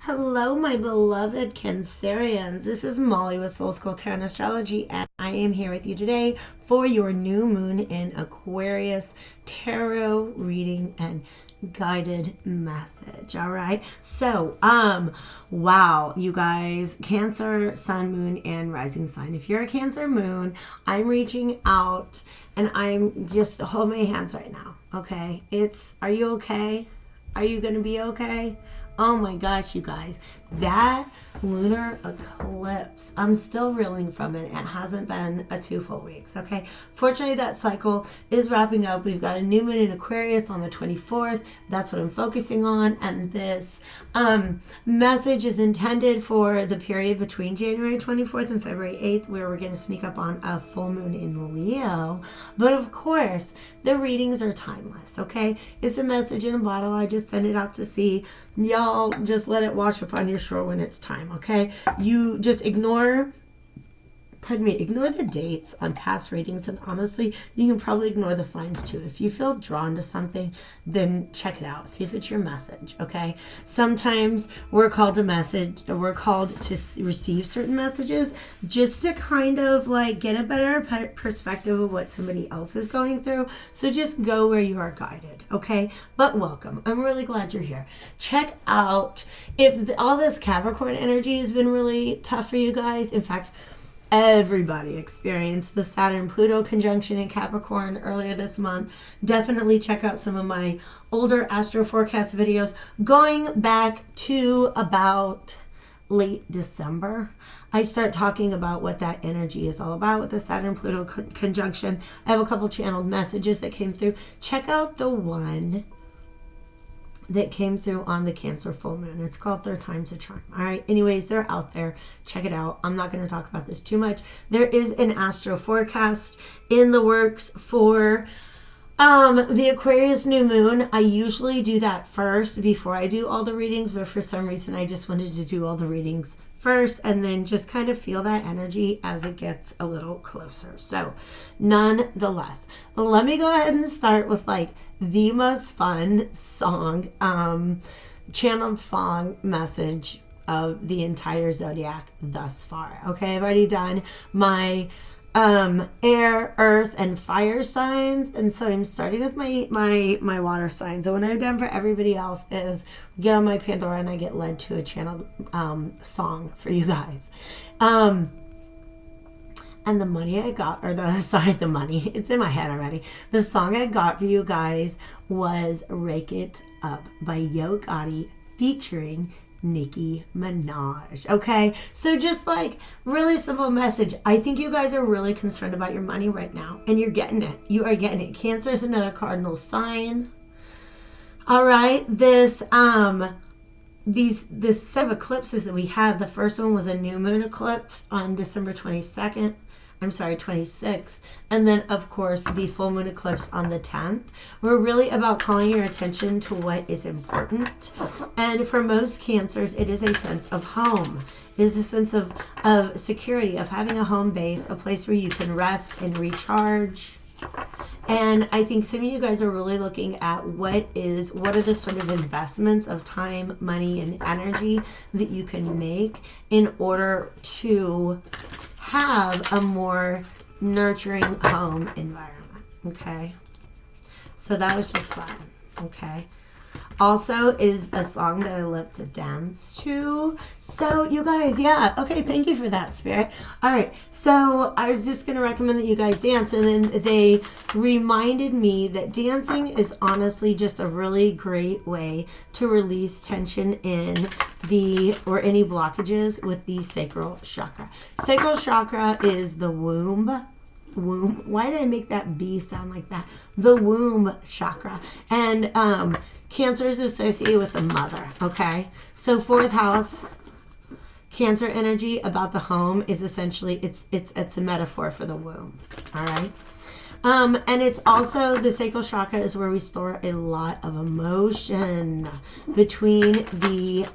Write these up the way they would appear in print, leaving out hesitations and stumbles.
Hello, my beloved Cancerians. This is Molly with Soul School Tarot and Astrology, and I am here with you today for your new moon in Aquarius tarot reading and guided message. All right. So, wow, you guys, Cancer, Sun, Moon, and Rising sign. If you're a Cancer moon, I'm reaching out and I'm just hold my hands right now. Okay. Are you okay? Are you going to be okay? Oh my gosh, you guys, that lunar eclipse, I'm still reeling from it. It hasn't been 2 full weeks, okay? Fortunately, that cycle is wrapping up. We've got a new moon in Aquarius on the 24th. That's what I'm focusing on. And this message is intended for the period between January 24th and February 8th, where we're going to sneak up on a full moon in Leo. But of course, the readings are timeless, okay? It's a message in a bottle. I just send it out to sea. Y'all just let it wash up on your shore when it's time, okay? You just ignore the dates on past readings, and honestly, you can probably ignore the signs too. If you feel drawn to something, then check it out. See if it's your message, okay? Sometimes we're called to receive certain messages just to kind of like get a better perspective of what somebody else is going through. So just go where you are guided, okay? But welcome. I'm really glad you're here. Check out if all this Capricorn energy has been really tough for you guys. In fact, everybody experienced the Saturn-Pluto conjunction in Capricorn earlier this month. Definitely check out some of my older astro forecast videos going back to about late December. I start talking about what that energy is all about with the Saturn-Pluto conjunction. I have a couple channeled messages that came through. Check out the one that came through on the Cancer full moon. It's called Third Time's a Charm. All right. Anyways, they're out there. Check it out. I'm not going to talk about this too much. There is an astro forecast in the works for the Aquarius new moon. I usually do that first before I do all the readings, but for some reason I just wanted to do all the readings first and then just kind of feel that energy as it gets a little closer. So nonetheless, let me go ahead and start with like the most fun song, channeled song message of the entire zodiac thus far. Okay, I've already done my air, earth, and fire signs, and so I'm starting with my water signs. So what I've done for everybody else is get on my Pandora and I get led to a channeled song for you guys. And the money I got, the money, it's in my head already. The song I got for you guys was Rake It Up by Yo Gotti featuring Nicki Minaj. Okay, so just like really simple message. I think you guys are really concerned about your money right now, and you're getting it. You are getting it. Cancer is another cardinal sign. All right, this set of eclipses that we had. The first one was a new moon eclipse on December 26th, and then of course the full moon eclipse on the 10th. We're really about calling your attention to what is important, and for most Cancers it is a sense of home. It is a sense of security, of having a home base, a place where you can rest and recharge. And I think some of you guys are really looking at what are the sort of investments of time, money, and energy that you can make in order to have a more nurturing home environment. Okay, so that was just fun. Okay, also is a song that I love to dance to. So you guys, yeah, okay, thank you for that, Spirit. All right, so I was just gonna recommend that you guys dance, and then they reminded me that dancing is honestly just a really great way to release tension in any blockages with the sacral chakra. Sacral chakra is the womb. Why did I make that B sound like that? The womb chakra. And Cancer is associated with the mother, okay? So 4th house, Cancer energy about the home is essentially, it's a metaphor for the womb, all right? And it's also, the sacral chakra is where we store a lot of emotion between the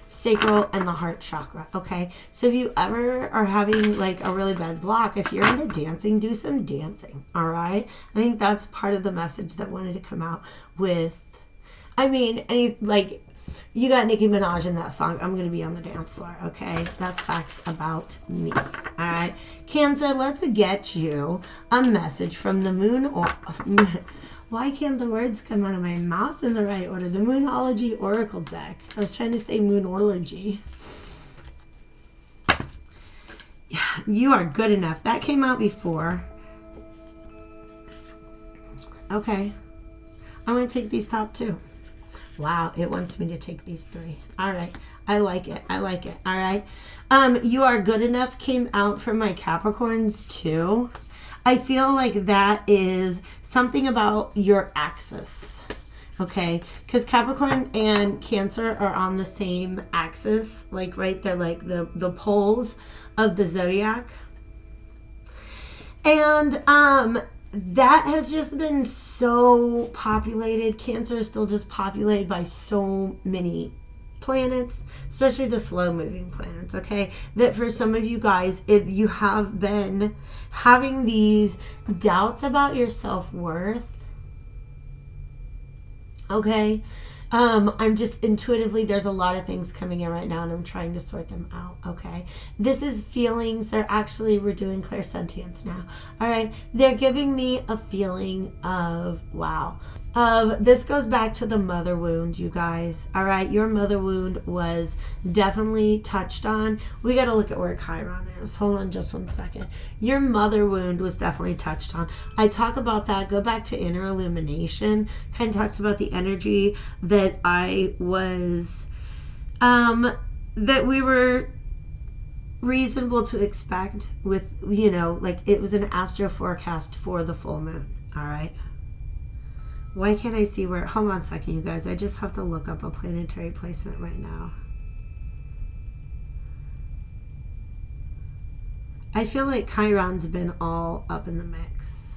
sacral and the heart chakra. Okay, so if you ever are having like a really bad block, if you're into dancing, do some dancing. All right, I think that's part of the message that wanted to come out with, I mean, You got Nicki Minaj in that song. I'm going to be on the dance floor, okay? That's facts about me, all right? Cancer, let's get you a message from the moon. Why can't the words come out of my mouth in the right order? The Moonology Oracle deck. I was trying to say Moonology. Yeah, you are good enough. That came out before. Okay. I'm going to take these top two. Wow, it wants me to take these three. All right. I like it. I like it. All right. You are good enough came out for my Capricorns too. I feel like that is something about your axis. Okay, because Capricorn and Cancer are on the same axis, like right there, like the poles of the zodiac. And that has just been so populated. Cancer is still just populated by so many planets, especially the slow moving planets, okay? That for some of you guys, you have been having these doubts about your self-worth, okay? I'm just intuitively, there's a lot of things coming in right now and I'm trying to sort them out, okay? This is feelings. We're doing clairsentience now, all right? They're giving me a feeling of, wow, this goes back to the mother wound, you guys, all right? Your mother wound was definitely touched on. We got to look at where Chiron is. Hold on just one second. Your mother wound was definitely touched on. I talk about that. Go back to Inner Illumination. Kind of talks about the energy that I was, that we were reasonable to expect with, you know, like it was an astro forecast for the full moon, all right? Why can't I see where? Hold on a second, you guys. I just have to look up a planetary placement right now. I feel like Chiron's been all up in the mix.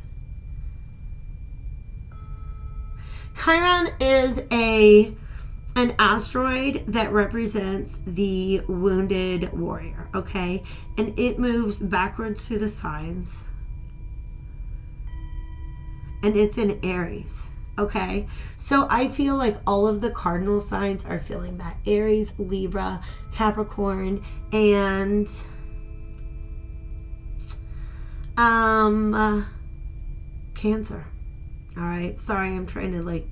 Chiron is an asteroid that represents the wounded warrior, okay? And it moves backwards through the signs. And it's in Aries. Okay, so I feel like all of the cardinal signs are feeling that. Aries, Libra, Capricorn, and Cancer. All right, sorry, I'm trying to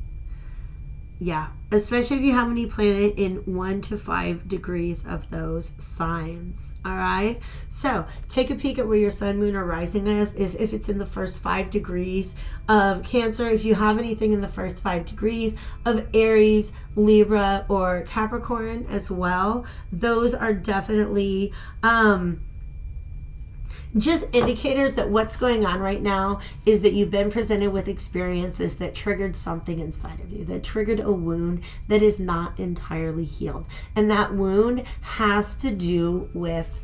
yeah, especially if you have any planet in 1 to 5 degrees of those signs. All right, so take a peek at where your sun, moon, or rising is if it's in the first 5 degrees of Cancer. If you have anything in the first 5 degrees of Aries, Libra, or Capricorn as well, those are definitely just indicators that what's going on right now is that you've been presented with experiences that triggered something inside of you, that triggered a wound that is not entirely healed. And that wound has to do with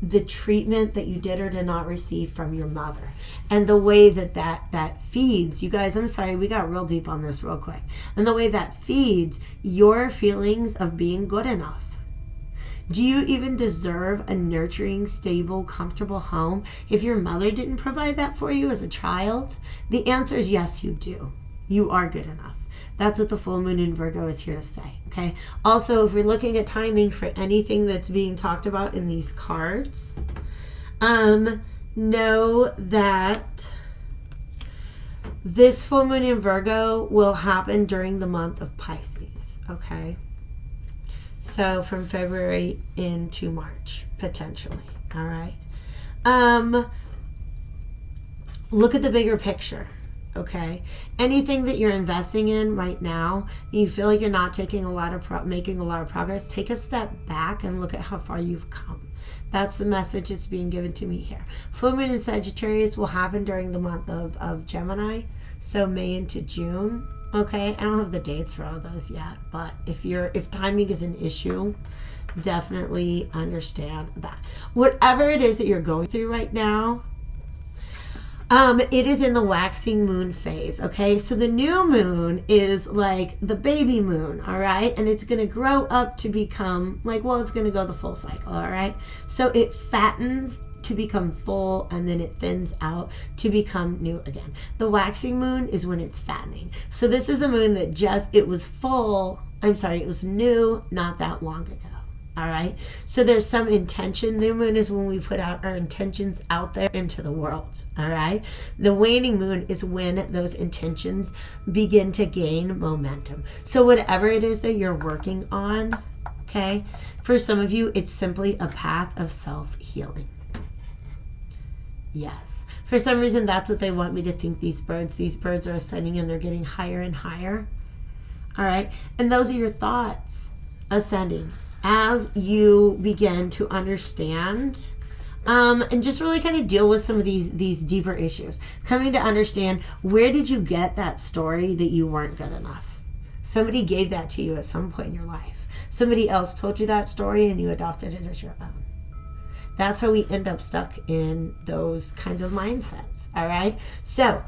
the treatment that you did or did not receive from your mother. And the way that feeds, you guys, I'm sorry, we got real deep on this real quick. And the way that feeds your feelings of being good enough. Do you even deserve a nurturing, stable, comfortable home if your mother didn't provide that for you as a child? The answer is yes, you do. You are good enough. That's what the full moon in Virgo is here to say, okay? Also, if we're looking at timing for anything that's being talked about in these cards, know that this full moon in Virgo will happen during the month of Pisces, okay? So from February into March, potentially. All right. Look at the bigger picture. Okay. Anything that you're investing in right now, you feel like you're not taking making a lot of progress, take a step back and look at how far you've come. That's the message that's being given to me here. Full moon in Sagittarius will happen during the month of Gemini, so May into June. Okay, I don't have the dates for all those yet, but if timing is an issue, definitely understand that. Whatever it is that you're going through right now, it is in the waxing moon phase, okay? So the new moon is like the baby moon, all right? And it's going to grow up to become it's going to go the full cycle, all right? So it fattens to become full, and then it thins out to become new again. The waxing moon is when it's fattening. So this is a moon that it was full I'm sorry, it was new not that long ago. All right. So there's some intention. New moon is when we put out our intentions out there into the world. All right. The waning moon is when those intentions begin to gain momentum. So whatever it is that you're working on, okay, for some of you, it's simply a path of self-healing. Yes. For some reason, that's what they want me to think. These birds are ascending and they're getting higher and higher. All right. And those are your thoughts ascending as you begin to understand and just really kind of deal with some of these deeper issues. Coming to understand, where did you get that story that you weren't good enough? Somebody gave that to you at some point in your life. Somebody else told you that story and you adopted it as your own. That's how we end up stuck in those kinds of mindsets. All right. So,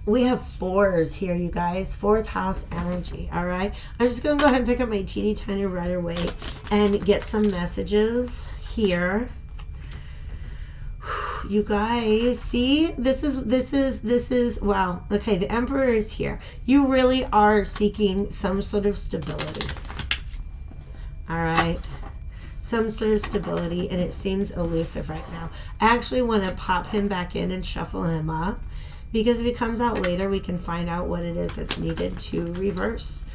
we have 4s here, you guys. 4th house energy. All right. I'm just going to go ahead and pick up my teeny tiny Rider-Waite and get some messages here. You guys, see, this is, wow. Okay. The Emperor is here. You really are seeking some sort of stability. All right. Some sort of stability, and it seems elusive right now. I actually want to pop him back in and shuffle him up, because if he comes out later, we can find out what it is that's needed to reverse,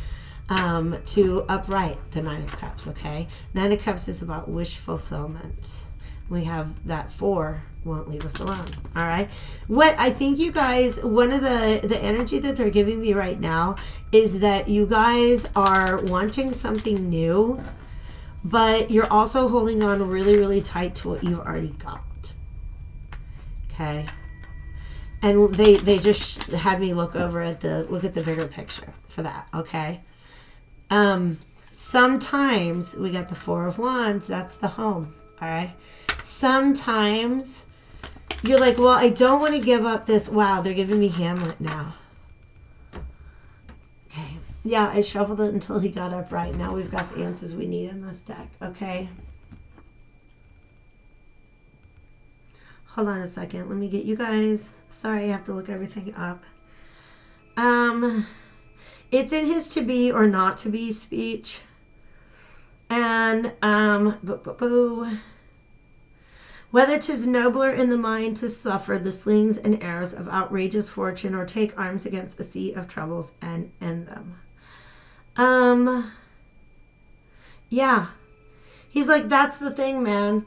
to upright the 9 of Cups, okay? 9 of Cups is about wish fulfillment. We have that 4 won't leave us alone, all right? What I think, you guys, one of the energy that they're giving me right now is that you guys are wanting something new, but you're also holding on really, really tight to what you've already got, okay? And they just had me look at the bigger picture for that, okay? Sometimes we got the 4 of Wands. That's the home, all right? Sometimes you're like, well, I don't want to give up this. Wow, they're giving me Hamlet now. Okay. Yeah, I shuffled it until he got upright. Now we've got the answers we need in this deck, okay? Hold on a second. Let me get you guys. Sorry, I have to look everything up. It's in his to be or not to be speech. And, whether 'tis nobler in the mind to suffer the slings and arrows of outrageous fortune, or take arms against a sea of troubles and end them. Yeah. He's like, that's the thing, man.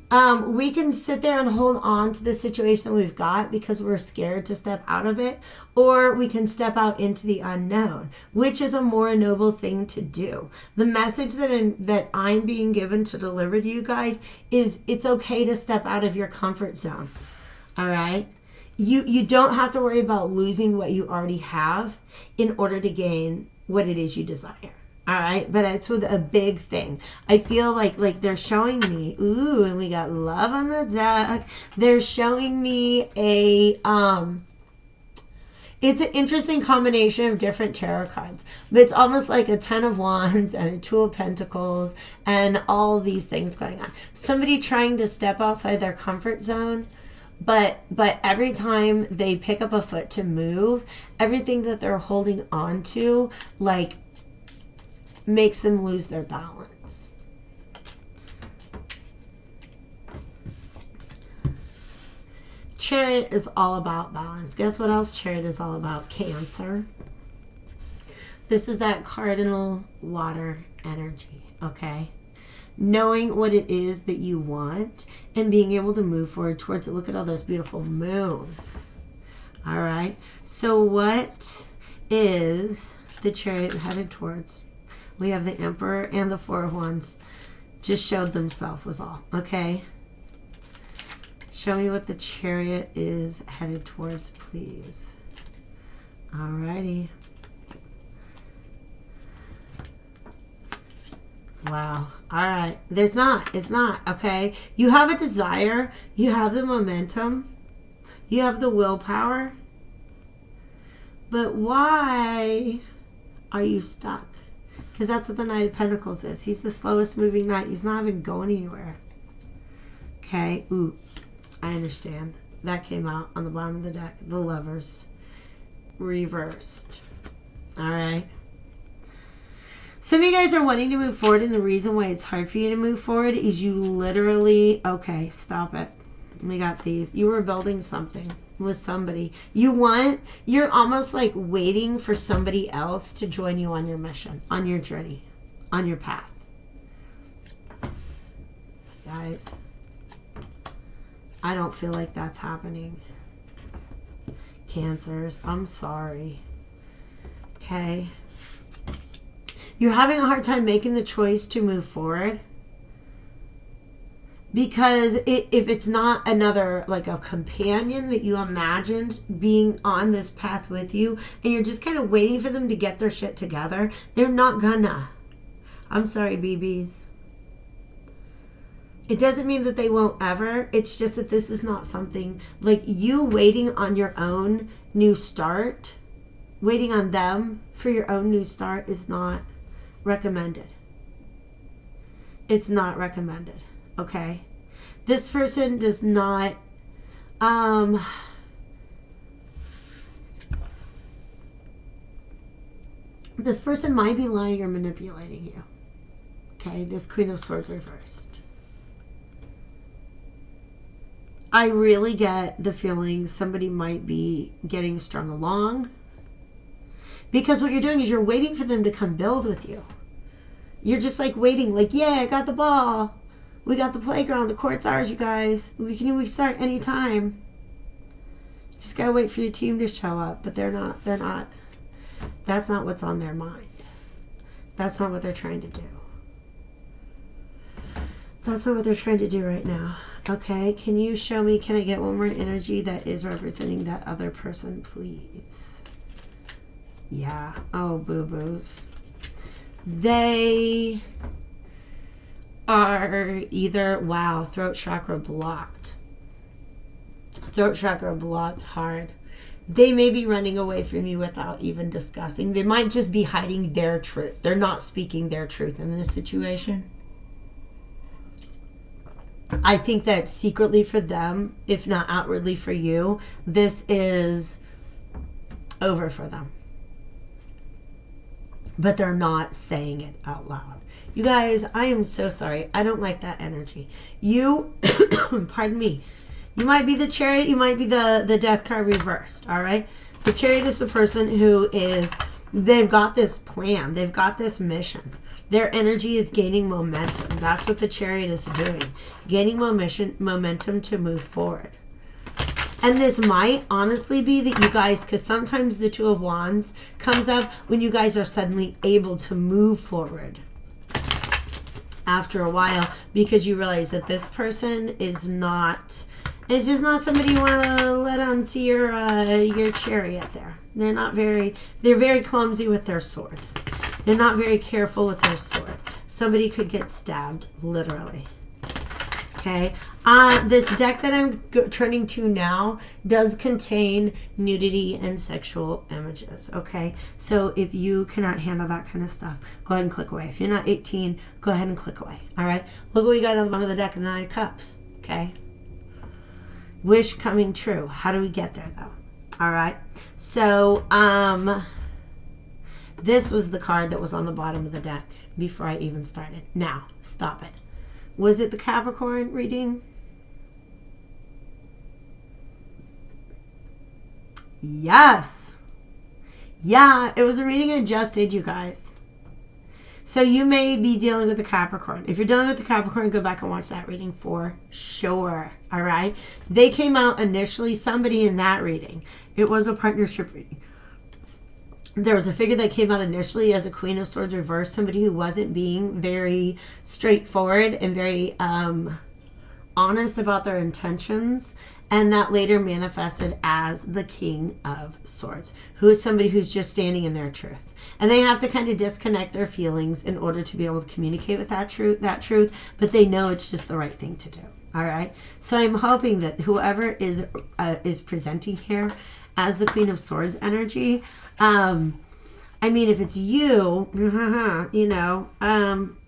We can sit there and hold on to the situation that we've got because we're scared to step out of it, or we can step out into the unknown, which is a more noble thing to do. The message that I'm being given to deliver to you guys is it's okay to step out of your comfort zone. All right? You don't have to worry about losing what you already have in order to gain what it is you desire. All right, but it's with a big thing. I feel like they're showing me, ooh, and we got love on the deck. They're showing me it's an interesting combination of different tarot cards, but it's almost like a 10 of Wands and a 2 of Pentacles and all these things going on. Somebody trying to step outside their comfort zone, but every time they pick up a foot to move, everything that they're holding on to, makes them lose their balance. Chariot is all about balance. Guess what else Chariot is all about? Cancer. This is that cardinal water energy, okay? Knowing what it is that you want and being able to move forward towards it. Look at all those beautiful moons. All right. So what is the Chariot headed towards? We have the Emperor and the 4 of Wands just showed themselves was all. Okay. Show me what the Chariot is headed towards, please. Alrighty. Wow. All right. It's not. Okay. You have a desire. You have the momentum. You have the willpower. But why are you stuck? Because that's what the Knight of Pentacles is. He's the slowest moving knight. He's not even going anywhere. Okay. Ooh. I understand. That came out on the bottom of the deck. The Lovers. reversed. All right. Some of you guys are wanting to move forward, and the reason why it's hard for you to move forward is you literally, okay, stop it. We got these. You were building something with somebody. You're almost like waiting for somebody else to join you on your mission, on your journey, on your path. Guys, I don't feel like that's happening. Cancers, I'm sorry. Okay. You're having a hard time making the choice to move forward because if it's not another, like a companion that you imagined being on this path with you, and you're just kind of waiting for them to get their shit together, they're not gonna. I'm sorry, BBs. It doesn't mean that they won't ever. It's just that this is not something like you waiting on your own new start. Waiting on them for your own new start is not recommended. It's not recommended. Okay? This person does not this person might be lying or manipulating you. Okay? This Queen of Swords reversed. I really get the feeling somebody might be getting strung along. Because what you're doing is you're waiting for them to come build with you. You're just like waiting, like, yeah, I got the ball. We got the playground. The court's ours, you guys. We start anytime. Just gotta wait for your team to show up. But they're not. That's not what's on their mind. That's not what they're trying to do. That's not what they're trying to do right now. Okay, can you show me, can I get one more energy that is representing that other person, please? Yeah. Oh, boo-boos. They are either, wow, throat chakra blocked. Throat chakra blocked hard. They may be running away from you without even discussing. They might just be hiding their truth. They're not speaking their truth in this situation. I think that secretly for them, if not outwardly for you, this is over for them. But they're not saying it out loud. You guys, I am so sorry. I don't like that energy. You, pardon me, you might be the Chariot, you might be the Death card reversed, all right? The Chariot is the person who is, they've got this plan, they've got this mission. Their energy is gaining momentum. That's what the Chariot is doing. Gaining momentum to move forward. And this might honestly be that you guys, because sometimes the Two of Wands comes up when you guys are suddenly able to move forward after a while, because you realize that this person is not, it's just not somebody you want to let onto your Chariot there. They're very clumsy with their sword. They're not very careful with their sword. Somebody could get stabbed, literally. Okay? This deck that I'm turning to now does contain nudity and sexual images. Okay? So if you cannot handle that kind of stuff, go ahead and click away. If you're not 18, go ahead and click away. All right? Look what we got on the bottom of the deck, the Nine of Cups. Okay? Wish coming true. How do we get there, though? All right? So, this was the card that was on the bottom of the deck before I even started. Now, stop it. Was it the Capricorn reading? Yes. Yeah, it was a reading I just did, you guys. So you may be dealing with the Capricorn. If you're dealing with the Capricorn, go back and watch that reading for sure. All right? They came out initially, somebody in that reading. It was a partnership reading. There was a figure that came out initially as a Queen of Swords reversed, somebody who wasn't being very straightforward and very honest about their intentions, and that later manifested as the King of Swords, who is somebody who's just standing in their truth. And they have to kind of disconnect their feelings in order to be able to communicate with that truth, but they know it's just the right thing to do. All right? So I'm hoping that whoever is presenting here as the Queen of Swords energy, I mean, if it's you, you know,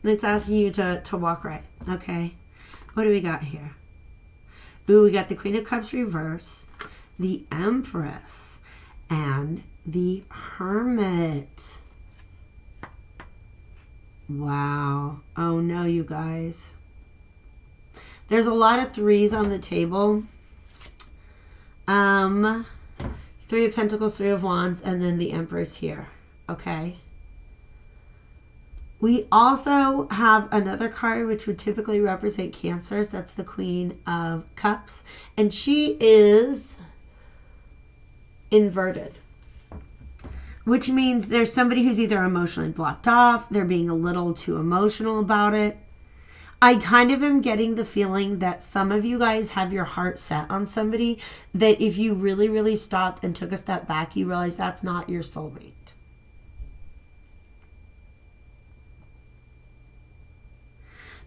it's asking you to walk right. Okay. What do we got here? Ooh, we got the Queen of Cups reverse, the Empress, and the Hermit. Wow. Oh no, you guys. There's a lot of threes on the table. Three of Pentacles, Three of Wands, and then the Empress here. Okay. We also have another card which would typically represent Cancers. That's the Queen of Cups. And she is inverted, which means there's somebody who's either emotionally blocked off, they're being a little too emotional about it. I kind of am getting the feeling that some of you guys have your heart set on somebody that if you really, really stopped and took a step back, you realize that's not your soulmate.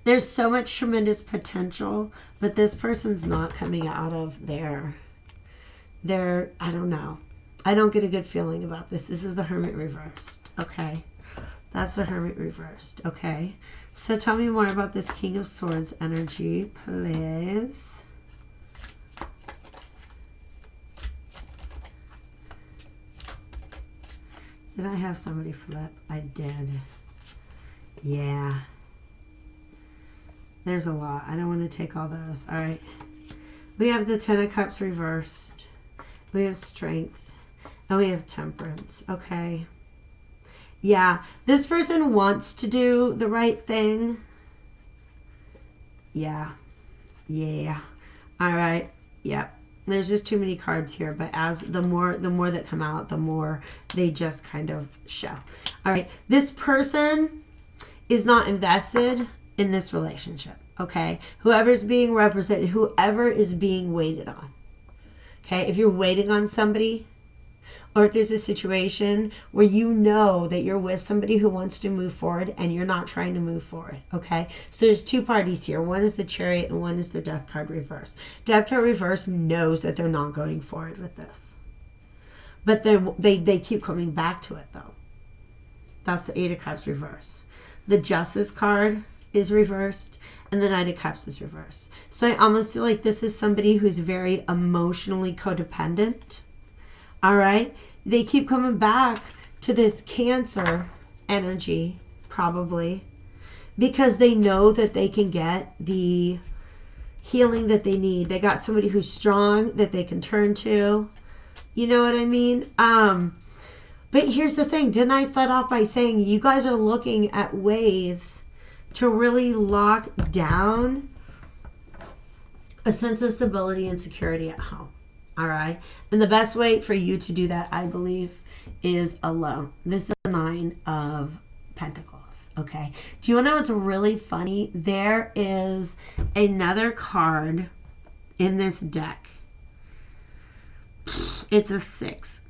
There's so much tremendous potential, but this person's not coming out of their, I don't know. I don't get a good feeling about this. This is the Hermit reversed. Okay. That's the Hermit reversed. Okay. So tell me more about this King of Swords energy, please. Did I have somebody flip? I did. Yeah. There's a lot. I don't want to take all those. All right. We have the Ten of Cups reversed. We have Strength. And we have Temperance. Okay. Yeah. This person wants to do the right thing. Yeah. Yeah. All right. Yep. There's just too many cards here, but as the more that come out, the more they just kind of show. All right. This person is not invested in this relationship. Okay. Whoever's being represented, whoever is being waited on. Okay. If you're waiting on somebody, or if there's a situation where you know that you're with somebody who wants to move forward and you're not trying to move forward, okay? So there's two parties here. One is the Chariot and one is the Death card reverse. Death card reverse knows that they're not going forward with this. But they keep coming back to it, though. That's the Eight of Cups reverse. The Justice card is reversed and the Knight of Cups is reversed. So I almost feel like this is somebody who's very emotionally codependent. All right. They keep coming back to this Cancer energy, probably, because they know that they can get the healing that they need. They got somebody who's strong that they can turn to. You know what I mean? But here's the thing. Didn't I start off by saying you guys are looking at ways to really lock down a sense of stability and security at home? All right. And the best way for you to do that, I believe, is alone. This is the Nine of Pentacles. Okay. Do you want to know what's really funny? There is another card in this deck. It's a 6.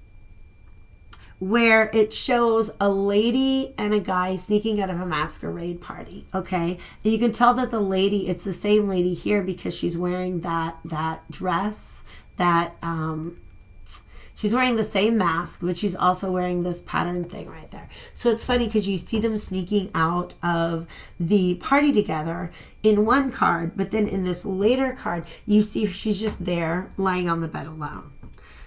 Where it shows a lady and a guy sneaking out of a masquerade party. Okay. And you can tell that the lady, it's the same lady here because she's wearing that dress. That she's wearing the same mask, but she's also wearing this pattern thing right there. So it's funny because you see them sneaking out of the party together in one card, but then in this later card, you see she's just there lying on the bed alone.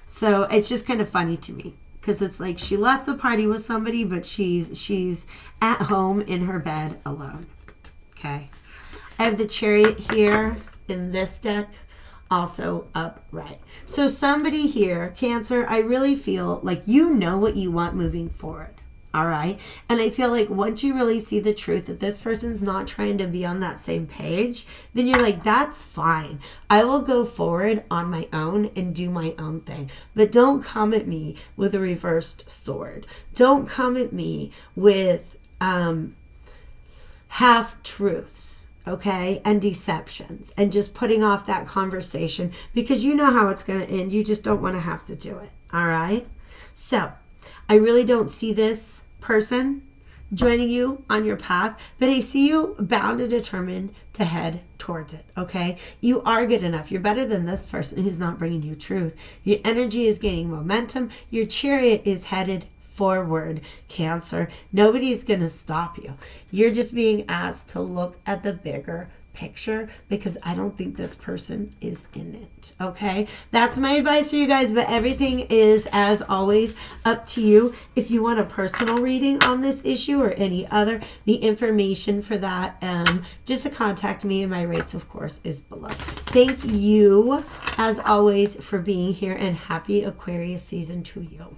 So it's just kind of funny to me because it's like she left the party with somebody, but she's at home in her bed alone. Okay. I have the Chariot here in this deck. Also upright. So somebody here, Cancer, I really feel like you know what you want moving forward. All right. And I feel like once you really see the truth that this person's not trying to be on that same page, then you're like, that's fine. I will go forward on my own and do my own thing. But don't come at me with a reversed sword. Don't come at me with half truths. Okay, and deceptions, and just putting off that conversation because you know how it's going to end. You just don't want to have to do it. All right. So I really don't see this person joining you on your path, but I see you bound and determined to head towards it. Okay. You are good enough. You're better than this person who's not bringing you truth. Your energy is gaining momentum. Your Chariot is headed forward, Cancer. Nobody's going to stop you. You're just being asked to look at the bigger picture, because I don't think this person is in it. Okay, that's my advice for you guys, but everything is, as always, up to you. If you want a personal reading on this issue or any other, the information for that, just to contact me, and my rates, of course, is below. Thank you, as always, for being here, and happy Aquarius season to you.